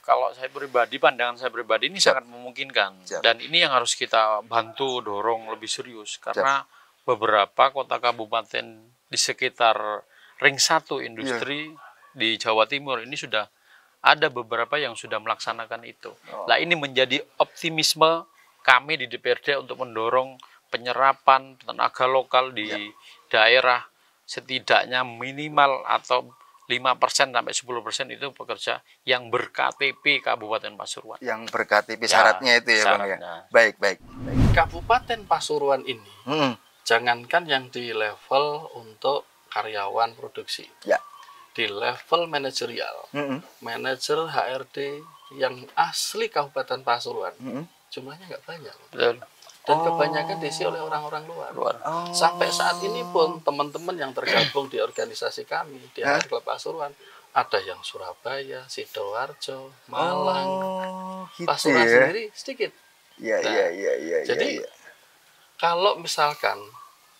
kalau saya pribadi, pandangan saya pribadi ini Siap. sangat memungkinkan. Siap. Dan ini yang harus kita bantu, dorong lebih serius. Karena beberapa kota kabupaten di sekitar ring 1 industri di Jawa Timur ini sudah ada beberapa yang sudah melaksanakan itu. Nah, ini menjadi optimisme kami di DPRD untuk mendorong penyerapan tenaga lokal di daerah, setidaknya minimal atau 5% sampai 10% itu pekerja yang ber-KTP Kabupaten Pasuruan. Yang ber-KTP syaratnya itu ya Bang ya. Baik. Kabupaten Pasuruan ini, jangankan yang di level untuk karyawan produksi, di level manajerial, manajer HRD yang asli Kabupaten Pasuruan, jumlahnya nggak banyak. Betul. Dan kebanyakan diisi oleh orang-orang luar. Sampai saat ini pun teman-teman yang tergabung di organisasi kami di HR Club Pasuruan, ada yang Surabaya, Sidoarjo, Malang, gitu Pasuruan sendiri sedikit. Jadi kalau misalkan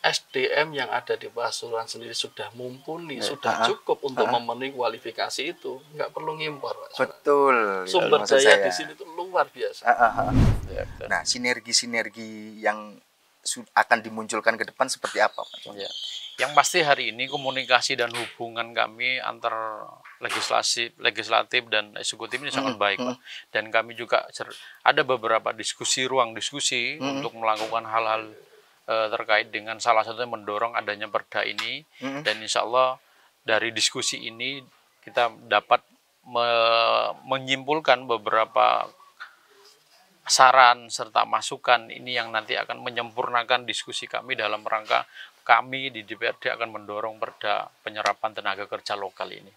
SDM yang ada di Pasuruan sendiri sudah mumpuni, sudah cukup untuk memenuhi kualifikasi itu, nggak perlu ngimpor, Pak. Betul. Sumber daya di sini itu luar biasa. Nah, sinergi-sinergi yang akan dimunculkan ke depan seperti apa, Pak? Yang pasti hari ini komunikasi dan hubungan kami antar legislatif dan eksekutif ini sangat baik, Pak. Dan kami juga ada beberapa ruang diskusi untuk melakukan hal-hal terkait dengan salah satunya mendorong adanya perda ini, dan insya Allah dari diskusi ini kita dapat menyimpulkan beberapa saran serta masukan ini yang nanti akan menyempurnakan diskusi kami dalam rangka kami di DPRD akan mendorong perda penyerapan tenaga kerja lokal ini.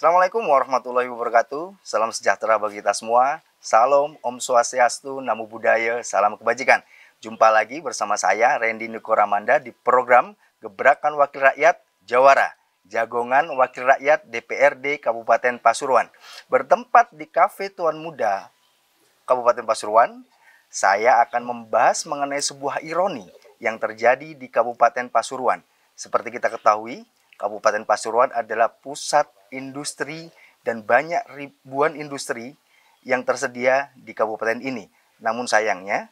Assalamualaikum warahmatullahi wabarakatuh. Salam sejahtera bagi kita semua. Salam, Om Swastiastu, Namo Buddhaya, salam kebajikan. Jumpa lagi bersama saya, Randy Nukoramanda, di program Gebrakan Wakil Rakyat Jawara, Jagongan Wakil Rakyat DPRD Kabupaten Pasuruan. Bertempat di Cafe Tuan Muda Kabupaten Pasuruan, saya akan membahas mengenai sebuah ironi yang terjadi di Kabupaten Pasuruan. Seperti kita ketahui, Kabupaten Pasuruan adalah pusat industri dan banyak ribuan industri yang tersedia di kabupaten ini. Namun sayangnya,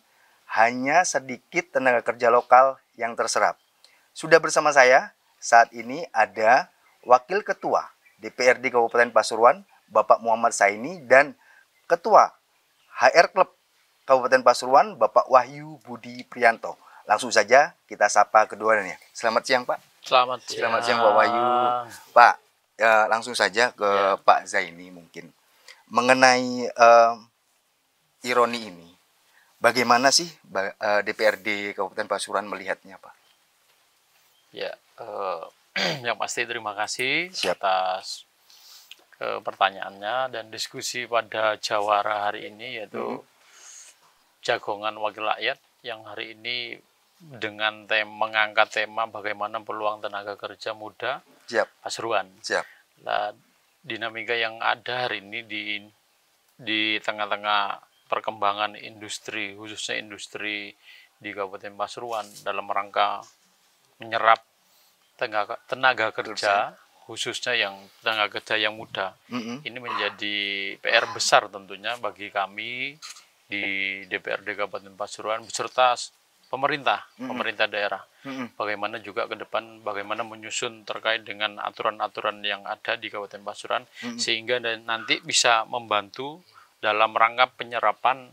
hanya sedikit tenaga kerja lokal yang terserap. Sudah bersama saya saat ini ada Wakil Ketua DPRD Kabupaten Pasuruan, Bapak Muhammad Saini, dan Ketua HR Club Kabupaten Pasuruan, Bapak Wahyu Budi Priyanto. Langsung saja kita sapa keduanya. Selamat siang, Pak. Selamat siang, Pak Wahyu. Pak, langsung saja ke Pak Zaini mungkin. Mengenai ironi ini, bagaimana sih DPRD Kabupaten Pasuruan melihatnya, Pak? Yang pasti terima kasih atas pertanyaannya dan diskusi pada Jawara hari ini, yaitu Jagongan Wakil Rakyat, yang hari ini dengan mengangkat tema bagaimana peluang tenaga kerja muda Pasuruan. Nah, dinamika yang ada hari ini di tengah-tengah perkembangan industri, khususnya industri di Kabupaten Pasuruan dalam rangka menyerap tenaga kerja, khususnya yang tenaga kerja yang muda. Ini menjadi PR besar tentunya bagi kami di DPRD Kabupaten Pasuruan beserta pemerintah daerah. Bagaimana juga ke depan, bagaimana menyusun terkait dengan aturan-aturan yang ada di Kabupaten Pasuruan, sehingga nanti bisa membantu dalam rangka penyerapan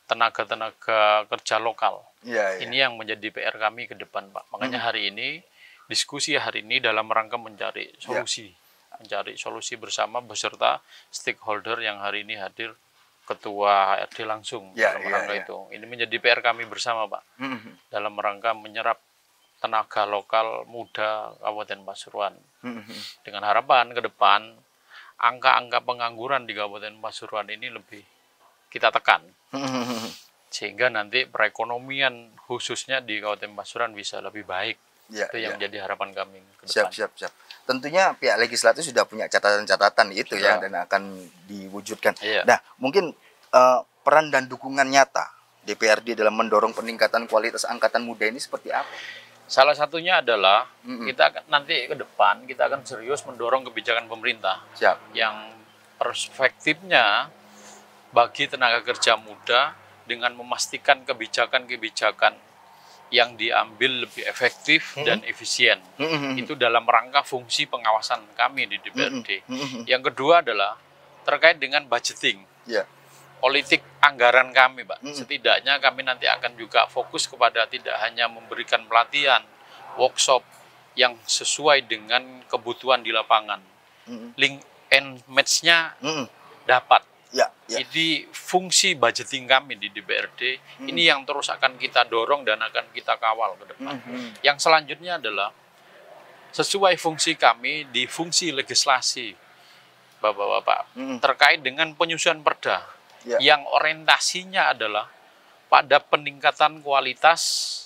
tenaga kerja lokal. Ini yang menjadi PR kami ke depan, Pak. Makanya hari ini, diskusi hari ini dalam rangka mencari solusi bersama beserta stakeholder yang hari ini hadir, Ketua HRD langsung dalam rangka itu. Ini menjadi PR kami bersama, Pak, dalam rangka menyerap tenaga lokal muda Kabupaten Pasuruan. Dengan harapan ke depan, angka-angka pengangguran di Kabupaten Pasuruan ini lebih kita tekan, sehingga nanti perekonomian khususnya di Kabupaten Pasuruan bisa lebih baik. Itu yang menjadi harapan kami ke depan. Siap. Tentunya pihak legislatif sudah punya catatan-catatan itu dan akan diwujudkan. Nah, mungkin peran dan dukungan nyata DPRD dalam mendorong peningkatan kualitas angkatan muda ini seperti apa? Salah satunya adalah kita nanti ke depan kita akan serius mendorong kebijakan pemerintah yang perspektifnya bagi tenaga kerja muda dengan memastikan kebijakan-kebijakan yang diambil lebih efektif dan efisien. Itu dalam rangka fungsi pengawasan kami di DPRD. Yang kedua adalah terkait dengan budgeting. Politik anggaran kami, Pak. Setidaknya kami nanti akan juga fokus kepada tidak hanya memberikan pelatihan, workshop yang sesuai dengan kebutuhan di lapangan. Link and match-nya dapat. Jadi fungsi budgeting kami di DPRD ini yang terus akan kita dorong dan akan kita kawal ke depan. Yang selanjutnya adalah sesuai fungsi kami di fungsi legislasi, Bapak-bapak, terkait dengan penyusunan perda yang orientasinya adalah pada peningkatan kualitas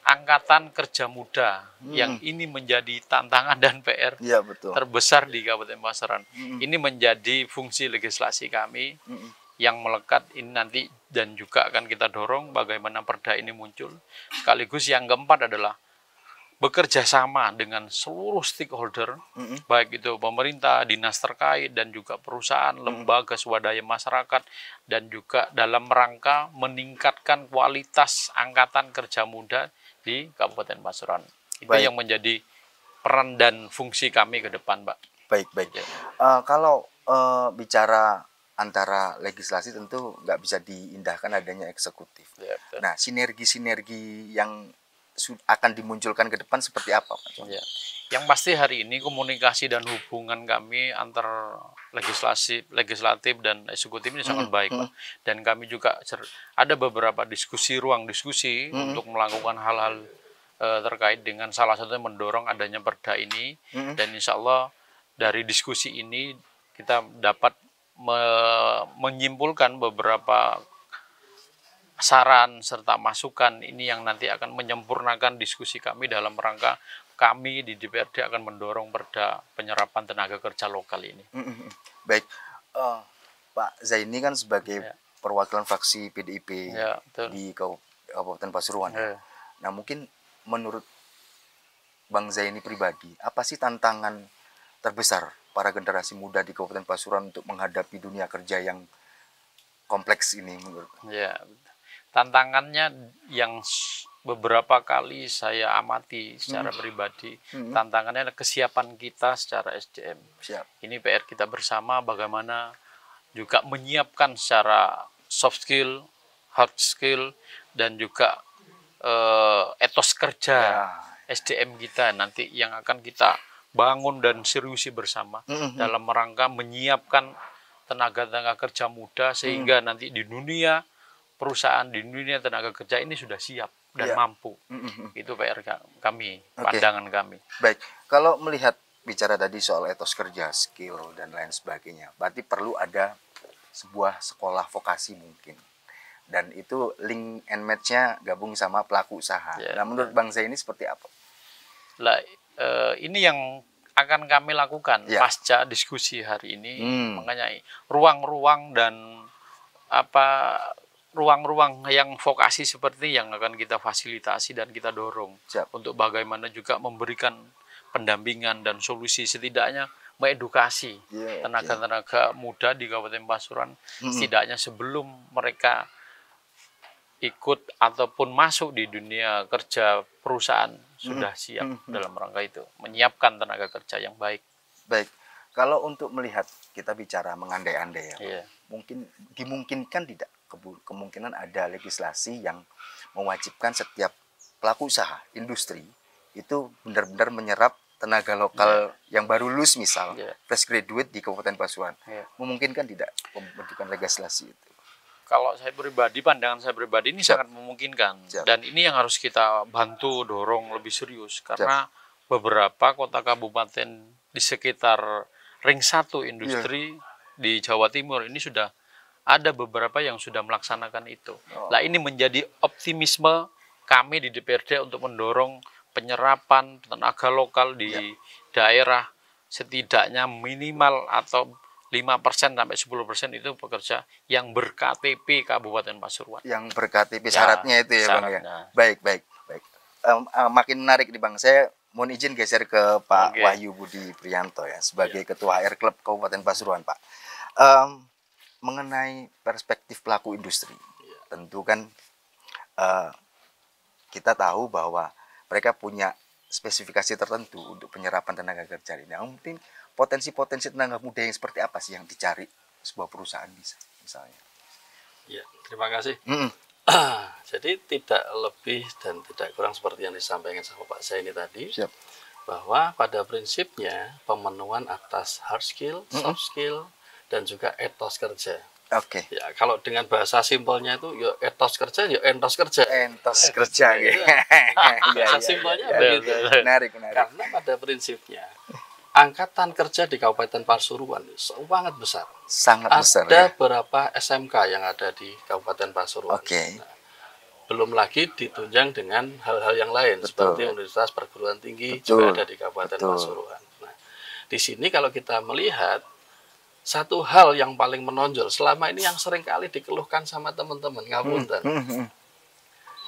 angkatan kerja muda yang ini menjadi tantangan dan PR terbesar di Kabupaten Pasuruan. Ini menjadi fungsi legislasi kami yang melekat ini nanti, dan juga akan kita dorong bagaimana perda ini muncul. Sekaligus yang keempat adalah bekerja sama dengan seluruh stakeholder, baik itu pemerintah, dinas terkait, dan juga perusahaan, lembaga swadaya masyarakat, dan juga dalam rangka meningkatkan kualitas angkatan kerja muda di Kabupaten Pasuruan. Itu yang menjadi peran dan fungsi kami ke depan, Pak. Baik. Kalau bicara antara legislasi tentu nggak bisa diindahkan adanya eksekutif. Nah, sinergi-sinergi yang akan dimunculkan ke depan seperti apa, Pak? Yang pasti hari ini komunikasi dan hubungan kami antar legislatif dan eksekutif ini sangat baik, Pak. Dan kami juga ada beberapa ruang diskusi untuk melakukan hal-hal terkait dengan salah satunya mendorong adanya perda ini. Dan insya Allah dari diskusi ini kita dapat menyimpulkan beberapa saran serta masukan ini yang nanti akan menyempurnakan diskusi kami dalam rangka kami di DPRD akan mendorong perda penyerapan tenaga kerja lokal ini. Baik, Pak Zaini kan sebagai perwakilan fraksi PDIP di Kabupaten Pasuruan. Nah, mungkin menurut Bang Zaini pribadi, apa sih tantangan terbesar para generasi muda di Kabupaten Pasuruan untuk menghadapi dunia kerja yang kompleks ini menurut? Tantangannya yang beberapa kali saya amati secara pribadi, tantangannya adalah kesiapan kita secara SDM. Ini PR kita bersama, bagaimana juga menyiapkan secara soft skill, hard skill, dan juga etos kerja SDM kita nanti yang akan kita bangun dan seriusi bersama dalam rangka menyiapkan tenaga kerja muda sehingga nanti di dunia perusahaan, di dunia tenaga kerja ini sudah siap dan mampu. Itu PR kami, pandangan kami. Baik, kalau melihat bicara tadi soal etos kerja, skill, dan lain sebagainya, berarti perlu ada sebuah sekolah vokasi mungkin. Dan itu link and match-nya gabung sama pelaku usaha. Nah, menurut Bang Zaini seperti apa? Ini yang akan kami lakukan pasca diskusi hari ini, makanya ruang-ruang dan ruang-ruang yang vokasi seperti yang akan kita fasilitasi dan kita dorong. Siap. Untuk bagaimana juga memberikan pendampingan dan solusi, setidaknya mengedukasi tenaga-tenaga muda di Kabupaten Pasuruan, setidaknya sebelum mereka ikut ataupun masuk di dunia kerja perusahaan sudah siap dalam rangka itu, menyiapkan tenaga kerja yang baik. Baik, kalau untuk melihat, kita bicara mengandai-andai ya, mungkin dimungkinkan tidak kemungkinan ada legislasi yang mewajibkan setiap pelaku usaha industri itu benar-benar menyerap tenaga lokal yang baru lulus, misal fresh graduate di Kabupaten Pasuruan. Memungkinkan tidak pembentukan legislasi itu? Kalau saya pribadi, pandangan saya pribadi ini sangat memungkinkan. Dan ini yang harus kita bantu dorong lebih serius, karena beberapa kota kabupaten di sekitar ring 1 industri di Jawa Timur ini sudah ada beberapa yang sudah melaksanakan itu. Nah, ini menjadi optimisme kami di DPRD untuk mendorong penyerapan tenaga lokal di daerah, setidaknya minimal atau 5% sampai 10% itu pekerja yang ber-KTP Kabupaten Pasuruan. Yang ber-KTP syaratnya itu ya Bang ya. Baik. Makin menarik nih Bang. Saya mohon izin geser ke Pak Wahyu Budi Priyanto ya, sebagai Ketua HR Club Kabupaten Pasuruan, Pak. Mengenai perspektif pelaku industri, tentu kan kita tahu bahwa mereka punya spesifikasi tertentu untuk penyerapan tenaga kerja ini. Mungkin potensi-potensi tenaga muda yang seperti apa sih yang dicari sebuah perusahaan bisa, misalnya? Ya, terima kasih. Jadi tidak lebih dan tidak kurang seperti yang disampaikan sama Pak Zaini tadi. Siap. Bahwa pada prinsipnya pemenuhan atas hard skill, soft skill, dan juga etos kerja. Oke. Ya, kalau dengan bahasa simpelnya itu ya etos kerja, ya entos kerja. Entos kerja gitu. Bahasa simpelnya begitu. Menarik. Karena pada prinsipnya angkatan kerja di Kabupaten Pasuruan sangat besar. Sangat besar. Ada berapa SMK yang ada di Kabupaten Pasuruan. Oke. Nah, belum lagi ditunjang dengan hal-hal yang lain seperti universitas perguruan tinggi juga ada di Kabupaten Pasuruan. Nah, di sini kalau kita melihat satu hal yang paling menonjol selama ini yang sering kali dikeluhkan sama teman-teman ngapunten.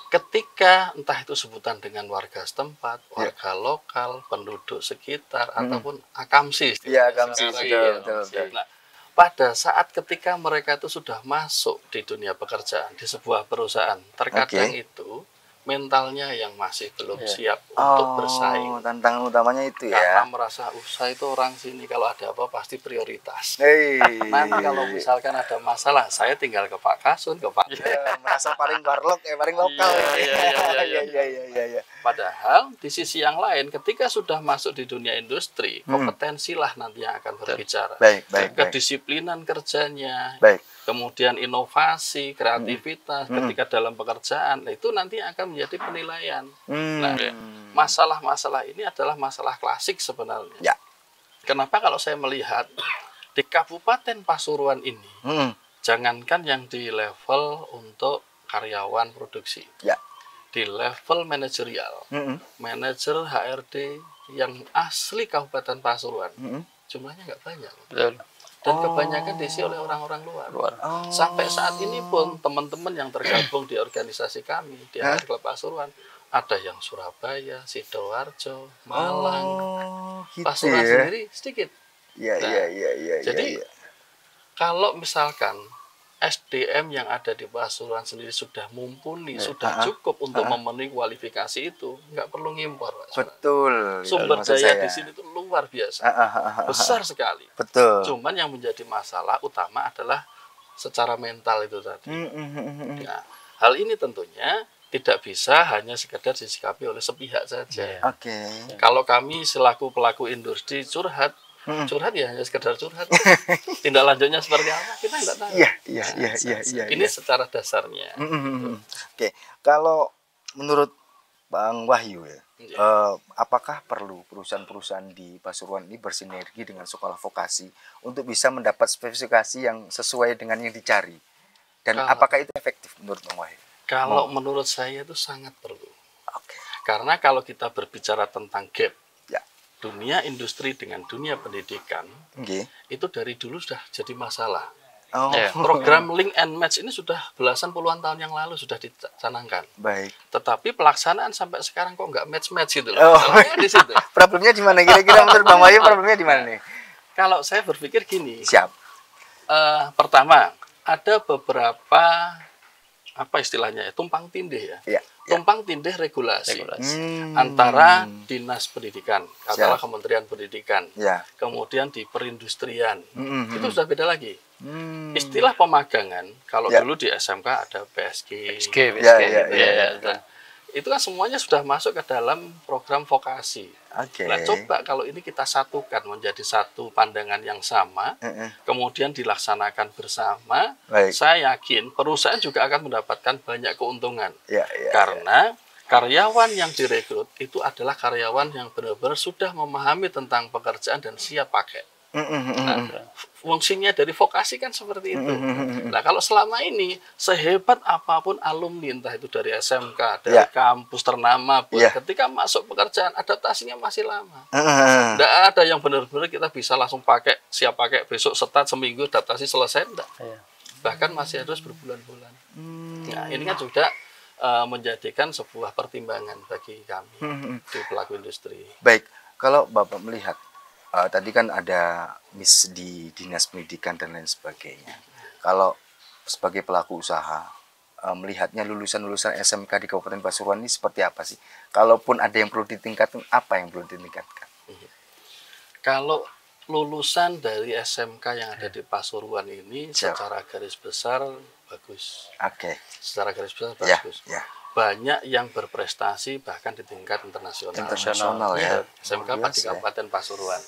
Ketika entah itu sebutan dengan warga setempat, warga lokal, penduduk sekitar ataupun akamsi. Iya, akamsi. Betul. Nah, pada saat ketika mereka itu sudah masuk di dunia pekerjaan di sebuah perusahaan, terkadang itu mentalnya yang masih belum siap untuk bersaing. Tantangan utamanya itu ya. Karena merasa usaha itu orang sini kalau ada apa pasti prioritas. Nanti kalau misalkan ada masalah, saya tinggal ke Pak Kasun, ke Pak. Merasa paling warlock paling lokal. Iya. Padahal di sisi yang lain, ketika sudah masuk di dunia industri, kompetensilah nanti yang akan berbicara. Baik. Kedisiplinan kerjanya. Kemudian inovasi, kreativitas ketika dalam pekerjaan, itu nanti akan menjadi penilaian. Nah, masalah-masalah ini adalah masalah klasik sebenarnya. Ya. Kenapa kalau saya melihat di Kabupaten Pasuruan ini, jangankan yang di level untuk karyawan produksi, di level manajerial, manajer HRD yang asli Kabupaten Pasuruan, jumlahnya nggak banyak. Betul. Dan kebanyakan diisi oleh orang-orang luar. Sampai saat ini pun teman-teman yang tergabung di organisasi kami di HR Club Pasuruan, ada yang Surabaya, Sidoarjo, Malang, Pasuruan sendiri sedikit. Iya. Jadi kalau misalkan SDM yang ada di Pasuruan sendiri sudah mumpuni, sudah cukup untuk memenuhi kualifikasi itu, nggak perlu ngimpor. Betul. Sumber daya di sini itu luar biasa, besar sekali. Betul. Cuman yang menjadi masalah utama adalah secara mental itu tadi. Nah, hal ini tentunya tidak bisa hanya sekedar disikapi oleh sepihak saja. Kalau kami selaku pelaku industri curhat ya hanya sekedar curhat. Tindak lanjutnya seperti apa kita nggak tahu. Iya. Ini secara dasarnya. Oke. Kalau menurut Bang Wahyu ya, apakah perlu perusahaan-perusahaan di Pasuruan ini bersinergi dengan sekolah vokasi untuk bisa mendapat spesifikasi yang sesuai dengan yang dicari? Dan apakah itu efektif menurut Bang Wahyu? Kalau menurut saya itu sangat perlu. Karena kalau kita berbicara tentang gap dunia industri dengan dunia pendidikan, itu dari dulu sudah jadi masalah. Oh. Program link and match ini sudah belasan puluhan tahun yang lalu sudah dicanangkan. Baik. Tetapi pelaksanaan sampai sekarang kok nggak match gitu Oh. loh. Masalahnya di situ. Problemnya di mana kira-kira menurut Bang Wahyu, problemnya di mana nih? Kalau saya berpikir gini. Siap. Pertama, ada beberapa apa istilahnya ya, tumpang tindih ya. Tumpang tindih regulasi. Antara Dinas Pendidikan, katakanlah Kementerian Pendidikan, kemudian di perindustrian, itu sudah beda lagi. Istilah pemagangan, kalau dulu di SMK ada PSG, itu kan semuanya sudah masuk ke dalam program vokasi. Nah, coba kalau ini kita satukan menjadi satu pandangan yang sama, kemudian dilaksanakan bersama, saya yakin perusahaan juga akan mendapatkan banyak keuntungan. Karena karyawan yang direkrut itu adalah karyawan yang benar-benar sudah memahami tentang pekerjaan dan siap pakai. Nah, fungsinya dari vokasi kan seperti itu. Nah, kalau selama ini sehebat apapun alumni, entah itu dari SMK, dari kampus ternama, ketika masuk pekerjaan adaptasinya masih lama. Tidak ada yang benar-benar kita bisa langsung pakai, siap pakai besok start seminggu adaptasi selesai, enggak. Bahkan masih harus berbulan-bulan. Nah, ini kan juga menjadikan sebuah pertimbangan bagi kami di pelaku industri. Baik, kalau Bapak melihat tadi kan ada miss di Dinas Pendidikan dan lain sebagainya. Kalau sebagai pelaku usaha, melihatnya lulusan-lulusan SMK di Kabupaten Pasuruan ini seperti apa sih? Kalaupun ada yang perlu ditingkatkan, apa yang perlu ditingkatkan? Kalau lulusan dari SMK yang ada di Pasuruan ini secara garis besar bagus. Secara garis besar bagus. Banyak yang berprestasi bahkan di tingkat internasional ya. SMK di Kabupaten Pasuruan.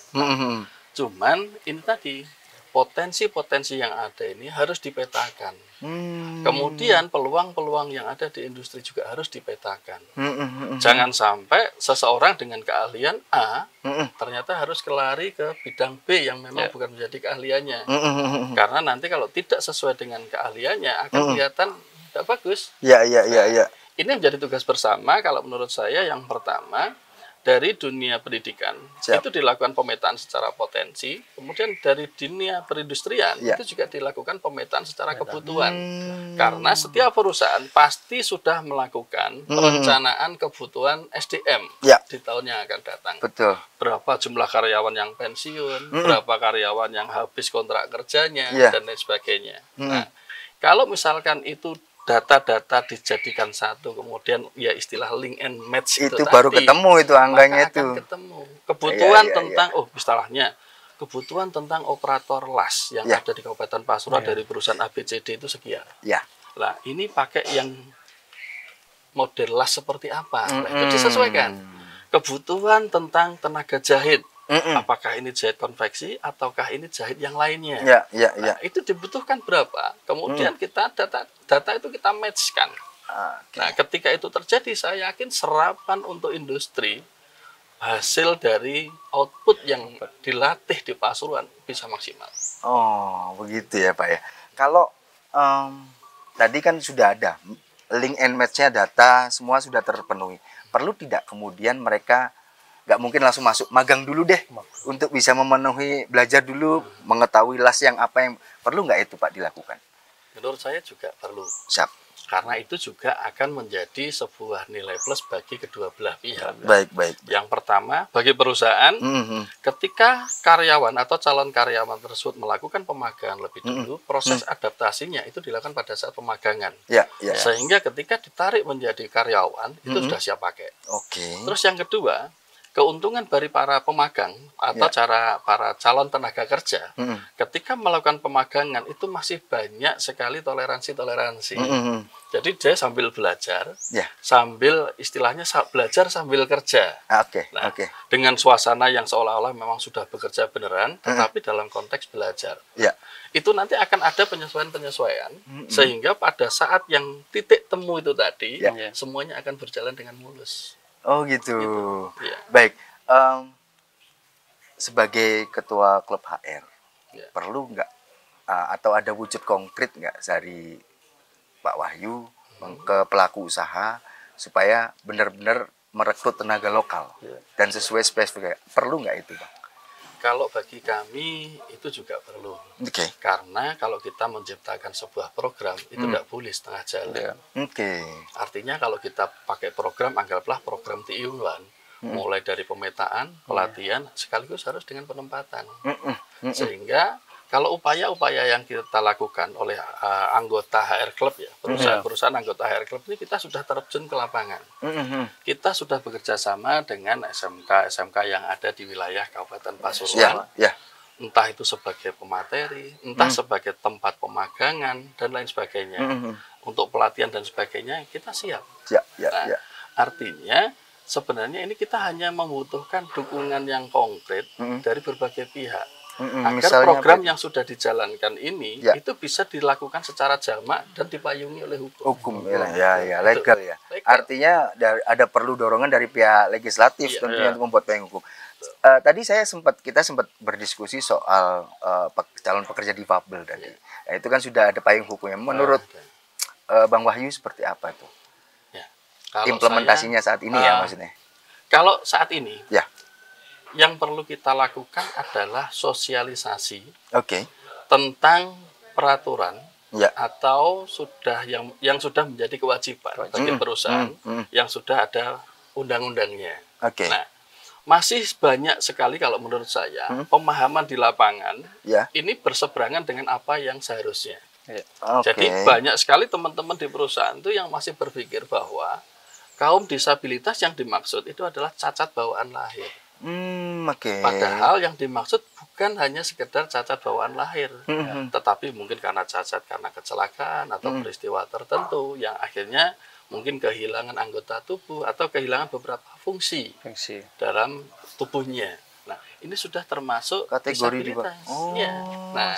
Cuman ini tadi potensi-potensi yang ada ini harus dipetakan. Kemudian peluang-peluang yang ada di industri juga harus dipetakan. Jangan sampai seseorang dengan keahlian A ternyata harus kelari ke bidang B yang memang bukan menjadi keahliannya. Karena nanti kalau tidak sesuai dengan keahliannya akan kelihatan tidak bagus. Ini menjadi tugas bersama kalau menurut saya. Yang pertama, dari dunia pendidikan itu dilakukan pemetaan secara potensi, kemudian dari dunia perindustrian itu juga dilakukan pemetaan secara kebutuhan. Karena setiap perusahaan pasti sudah melakukan perencanaan kebutuhan SDM di tahun yang akan datang. Berapa jumlah karyawan yang pensiun, berapa karyawan yang habis kontrak kerjanya, dan lain sebagainya. Nah, kalau misalkan itu data-data dijadikan satu, kemudian ya istilah link and match itu baru tadi, ketemu itu angkanya itu. Ketemu. Kebutuhan tentang istilahnya kebutuhan tentang operator las yang ada di Kabupaten Pasuruan dari perusahaan ABCD itu sekian. Lah, ini pakai yang model las seperti apa? Nah, itu disesuaikan. Kebutuhan tentang tenaga jahit. Apakah ini jahit konveksi ataukah ini jahit yang lainnya? Nah, itu dibutuhkan berapa? Kemudian kita data itu kita matchkan. Nah, ketika itu terjadi, saya yakin serapan untuk industri hasil dari output yang dilatih di Pasuruan bisa maksimal. Oh, begitu ya Pak ya. Kalau tadi kan sudah ada link and match-nya, data semua sudah terpenuhi. Perlu tidak kemudian mereka nggak mungkin langsung masuk, magang dulu deh untuk bisa memenuhi, belajar dulu, mengetahui las yang apa yang perlu nggak itu Pak dilakukan? Menurut saya juga perlu. Karena itu juga akan menjadi sebuah nilai plus bagi kedua belah pihak. Baik. Yang pertama, bagi perusahaan, ketika karyawan atau calon karyawan tersebut melakukan pemagangan lebih dulu, proses adaptasinya itu dilakukan pada saat pemagangan. Sehingga ketika ditarik menjadi karyawan, itu sudah siap pakai. Terus yang kedua, keuntungan dari para pemagang atau para calon tenaga kerja ketika melakukan pemagangan itu masih banyak sekali toleransi. Jadi dia sambil belajar, sambil istilahnya belajar sambil kerja. Dengan suasana yang seolah-olah memang sudah bekerja beneran, tetapi dalam konteks belajar. Itu nanti akan ada penyesuaian-penyesuaian sehingga pada saat yang titik temu itu tadi, semuanya akan berjalan dengan mulus. Oh gitu. Baik, sebagai ketua klub HR, perlu nggak atau ada wujud konkret nggak dari Pak Wahyu ke pelaku usaha supaya benar-benar merekrut tenaga lokal dan sesuai spesifikasi? Perlu nggak itu Bang? Kalau bagi kami itu juga perlu. Karena kalau kita menciptakan sebuah program itu tidak boleh setengah jalan. Artinya kalau kita pakai program, anggaplah program TIUan, mulai dari pemetaan, pelatihan, sekaligus harus dengan penempatan. Sehingga kalau upaya-upaya yang kita lakukan oleh anggota HR Club ya, perusahaan-perusahaan anggota HR Club ini kita sudah terjun ke lapangan. Kita sudah bekerja sama dengan SMK yang ada di wilayah Kabupaten Pasuruan. Entah itu sebagai pemateri, entah sebagai tempat pemagangan dan lain sebagainya. Untuk pelatihan dan sebagainya kita siap. Artinya sebenarnya ini kita hanya membutuhkan dukungan yang konkret dari berbagai pihak. Agar program yang sudah dijalankan ini itu bisa dilakukan secara jamak dan dipayungi oleh hukum. Legal ya. Artinya ada perlu dorongan dari pihak legislatif tentunya untuk membuat payung hukum. Tadi kita sempat berdiskusi soal calon pekerja difabel tadi. Nah, itu kan sudah ada payung hukumnya. Menurut Bang Wahyu seperti apa tuh? Implementasinya saat ini ya maksudnya. Kalau saat ini yang perlu kita lakukan adalah sosialisasi tentang peraturan atau sudah yang sudah menjadi kewajiban bagi perusahaan yang sudah ada undang-undangnya. Nah, masih banyak sekali kalau menurut saya pemahaman di lapangan ini berseberangan dengan apa yang seharusnya. Jadi banyak sekali teman-teman di perusahaan itu yang masih berpikir bahwa kaum disabilitas yang dimaksud itu adalah cacat bawaan lahir. Padahal yang dimaksud bukan hanya sekedar cacat bawaan lahir, tetapi mungkin karena cacat karena kecelakaan atau peristiwa tertentu yang akhirnya mungkin kehilangan anggota tubuh atau kehilangan beberapa fungsi dalam tubuhnya. Nah, ini sudah termasuk kategori disabilitas. Nah,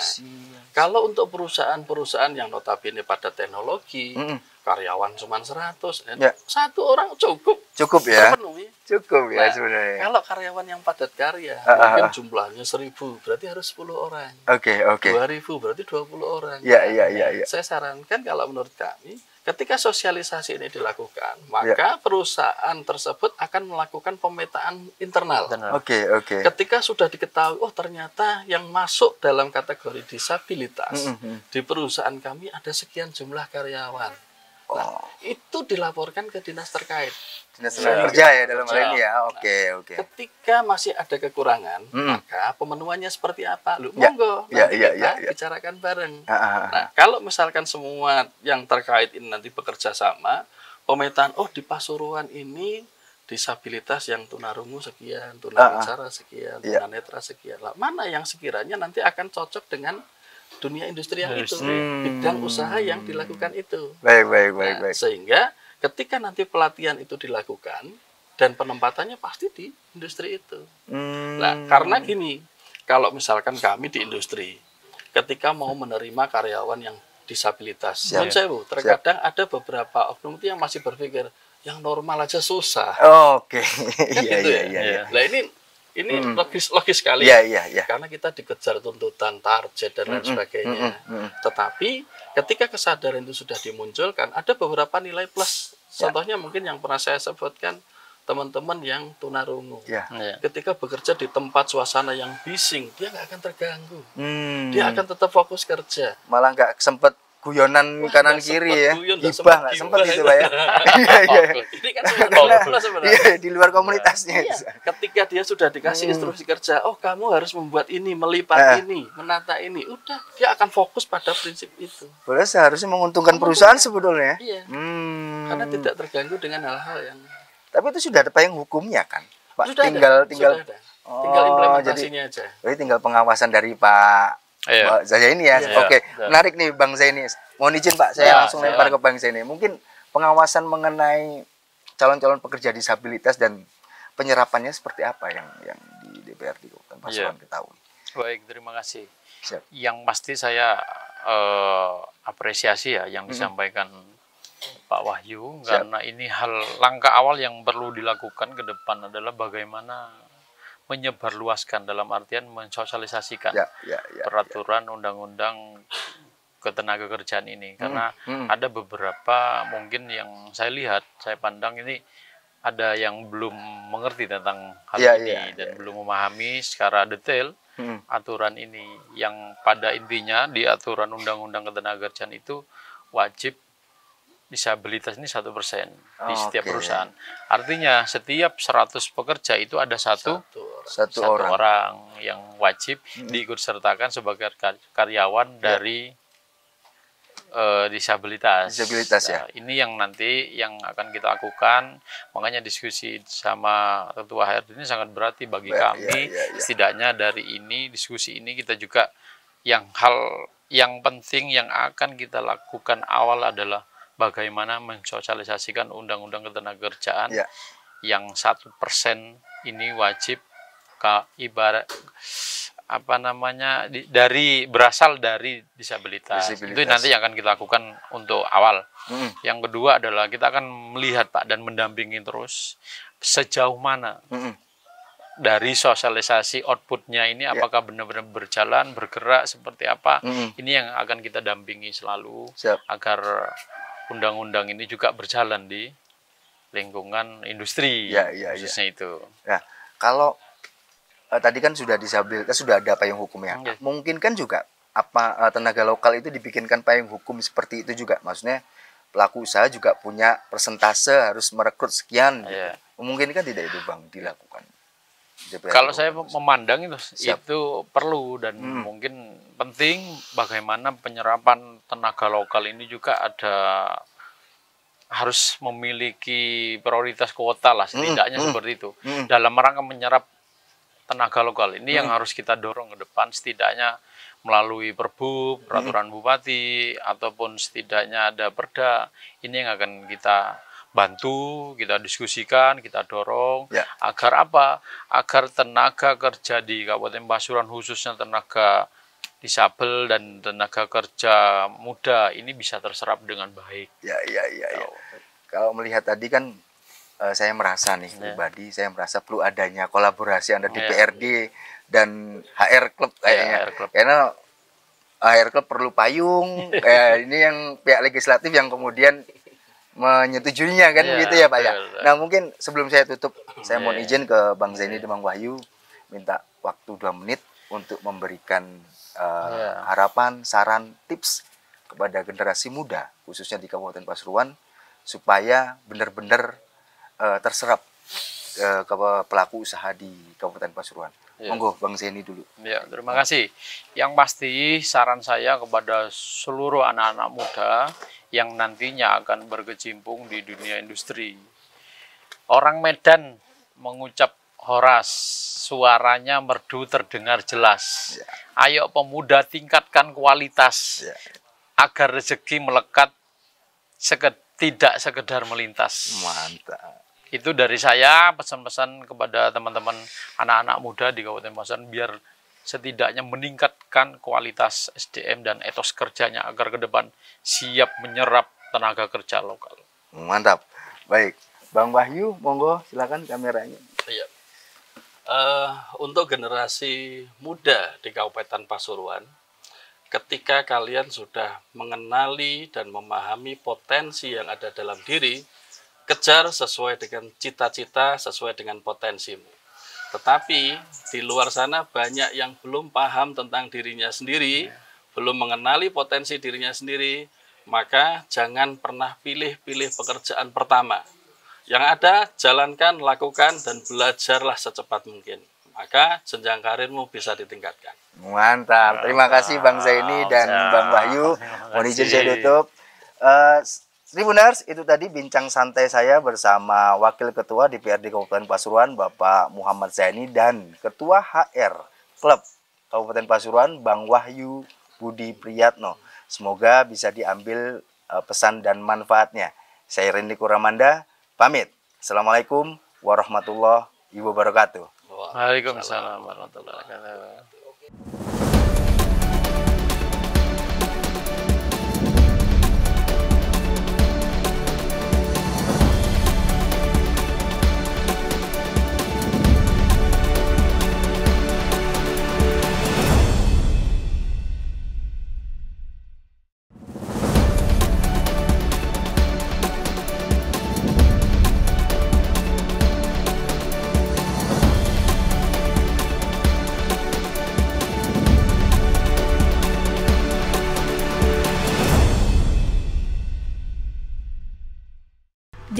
kalau untuk perusahaan-perusahaan yang notabene pada teknologi, karyawan cuma 100, satu orang cukup ya. terpenuhi. Cukup ya sebenarnya. Kalau karyawan yang padat karya, mungkin jumlahnya 1000, berarti harus 10 orang. 2000, berarti 20 orang. Saya sarankan kalau menurut kami, ketika sosialisasi ini dilakukan, maka perusahaan tersebut akan melakukan pemetaan internal. Ketika sudah diketahui, oh ternyata yang masuk dalam kategori disabilitas di perusahaan kami ada sekian jumlah karyawan. Nah, itu dilaporkan ke dinas terkait. Dinas tenaga kerja ya dalam hal ini ya. Ketika masih ada kekurangan, maka pemenuhannya seperti apa? Monggo nanti kita bicarakan bareng. Nah, kalau misalkan semua yang terkait ini nanti bekerja sama, pemetaan di Pasuruan ini disabilitas yang tunarungu sekian, tunawicara sekian, tunanetra sekian. Lah, mana yang sekiranya nanti akan cocok dengan dunia industri yang itu, bidang usaha yang dilakukan itu. Baik. Sehingga ketika nanti pelatihan itu dilakukan dan penempatannya pasti di industri itu. Nah, karena gini, kalau misalkan kami di industri, ketika mau menerima karyawan yang disabilitas, terkadang ada beberapa oknum itu yang masih berpikir yang normal aja susah. Nah, ini logis sekali, karena kita dikejar tuntutan target dan lain sebagainya. Tetapi ketika kesadaran itu sudah dimunculkan, ada beberapa nilai plus. Contohnya mungkin yang pernah saya sebutkan, teman-teman yang tunarungu. Ketika bekerja di tempat suasana yang bising, dia nggak akan terganggu. Dia akan tetap fokus kerja. Malah nggak sempat guyonan kanan kiri ya. Gibah nggak sempat itu Pak ya. Ini kan sebenarnya di luar komunitasnya. Ketika dia sudah dikasih instruksi kerja, kamu harus membuat ini, melipat ini, menata ini, udah dia akan fokus pada prinsip itu. Boleh seharusnya menguntungkan perusahaan sebetulnya. Karena tidak terganggu dengan hal-hal yang. Tapi itu sudah ada payung hukumnya kan, Pak? Sudah tinggal implementasinya aja. Jadi tinggal pengawasan dari Pak Zaini ya. Menarik nih Bang Zaini. Mohon izin Pak, saya langsung lempar ke Bang Zaini. Mungkin pengawasan mengenai calon-calon pekerja disabilitas dan penyerapannya seperti apa yang di DPRD Kabupaten Pasuruan ketahui. Baik, terima kasih. Yang pasti saya apresiasi ya yang disampaikan Pak Wahyu, karena ini langkah awal yang perlu dilakukan ke depan adalah bagaimana menyebarluaskan, dalam artian mensosialisasikan peraturan undang-undang ketenagakerjaan ini, karena ada beberapa mungkin yang saya lihat, saya pandang ini ada yang belum mengerti tentang hal ini dan belum memahami secara detail aturan ini, yang pada intinya di aturan Undang-Undang Ketenagakerjaan itu wajib disabilitas ini 1% di setiap perusahaan. Artinya setiap 100 pekerja itu ada satu orang yang wajib diikutsertakan sebagai karyawan dari disabilitas. Ya. Ini yang nanti yang akan kita lakukan. Makanya diskusi sama Ketua HRD ini sangat berarti bagi kami. Setidaknya dari diskusi ini kita juga hal yang penting yang akan kita lakukan awal adalah bagaimana mensosialisasikan Undang-Undang Ketenagakerjaan yang 1% ini wajib ibarat berasal dari disabilitas. Itu nanti yang akan kita lakukan untuk awal. Yang kedua adalah kita akan melihat Pak dan mendampingi terus sejauh mana dari sosialisasi outputnya ini apakah benar-benar berjalan, bergerak seperti apa. Ini yang akan kita dampingi selalu agar undang-undang ini juga berjalan di lingkungan industri, khususnya itu. Nah, kalau tadi kan sudah disabilitas, sudah ada payung hukumnya. Mungkin kan juga tenaga lokal itu dibikinkan payung hukum seperti itu juga. Maksudnya pelaku usaha juga punya persentase harus merekrut sekian. Gitu. Mungkin kan tidak itu Bang dilakukan. Kalau saya memandang itu perlu dan mungkin penting bagaimana penyerapan tenaga lokal ini juga harus memiliki prioritas kuota lah setidaknya seperti itu dalam rangka menyerap tenaga lokal ini yang harus kita dorong ke depan setidaknya melalui Perbup, peraturan bupati ataupun setidaknya ada perda. Ini yang akan kita bantu, kita diskusikan, kita dorong agar apa? Agar tenaga kerja di Kabupaten Pasuruan khususnya tenaga disabel dan tenaga kerja muda ini bisa terserap dengan baik. Ya. Kalau melihat tadi kan saya merasa nih pribadi, saya merasa perlu adanya kolaborasi antara DPRD dan HR Club kayaknya. Karena HR Club perlu payung, ini yang pihak legislatif yang kemudian menyetujuinya kan gitu ya Pak ya. Nah mungkin sebelum saya tutup, saya mohon izin ke Bang Zaini dan Bang Wahyu minta waktu 2 menit untuk memberikan harapan, saran, tips kepada generasi muda khususnya di Kabupaten Pasuruan supaya benar-benar terserap ke pelaku usaha di Kabupaten Pasuruan. Monggo Bang Zaini dulu. Ya, terima kasih. Yang pasti saran saya kepada seluruh anak-anak muda yang nantinya akan berkecimpung di dunia industri. Orang Medan mengucap horas, suaranya merdu terdengar jelas. Ayo pemuda tingkatkan kualitas agar rezeki melekat tidak sekedar melintas. Mantap. Itu dari saya pesan-pesan kepada teman-teman anak-anak muda di Kabupaten Pasuruan biar setidaknya meningkatkan kualitas SDM dan etos kerjanya agar ke depan siap menyerap tenaga kerja lokal. Mantap. Baik, Bang Wahyu, monggo silakan kameranya. Iya. Untuk generasi muda di Kabupaten Pasuruan, ketika kalian sudah mengenali dan memahami potensi yang ada dalam diri, kejar sesuai dengan cita-cita, sesuai dengan potensimu. Tetapi di luar sana banyak yang belum paham tentang dirinya sendiri, belum mengenali potensi dirinya sendiri, maka jangan pernah pilih-pilih pekerjaan pertama. Yang ada, jalankan, lakukan, dan belajarlah secepat mungkin. Maka jenjang karirmu bisa ditingkatkan. Mantap, terima kasih Bang Zaini dan Bang Wahyu. Mohon izin saya tutup. Tribuners, itu tadi bincang santai saya bersama Wakil Ketua DPRD Kabupaten Pasuruan, Bapak Muhammad Zaini, dan Ketua HR Klub Kabupaten Pasuruan, Bang Wahyu Budi Priyatno. Semoga bisa diambil pesan dan manfaatnya. Saya Randy Kuramanda, pamit. Assalamualaikum warahmatullahi wabarakatuh. Waalaikumsalam warahmatullahi wabarakatuh.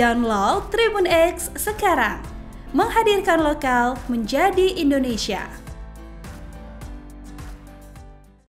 Download Tribun X sekarang. Menghadirkan lokal menjadi Indonesia.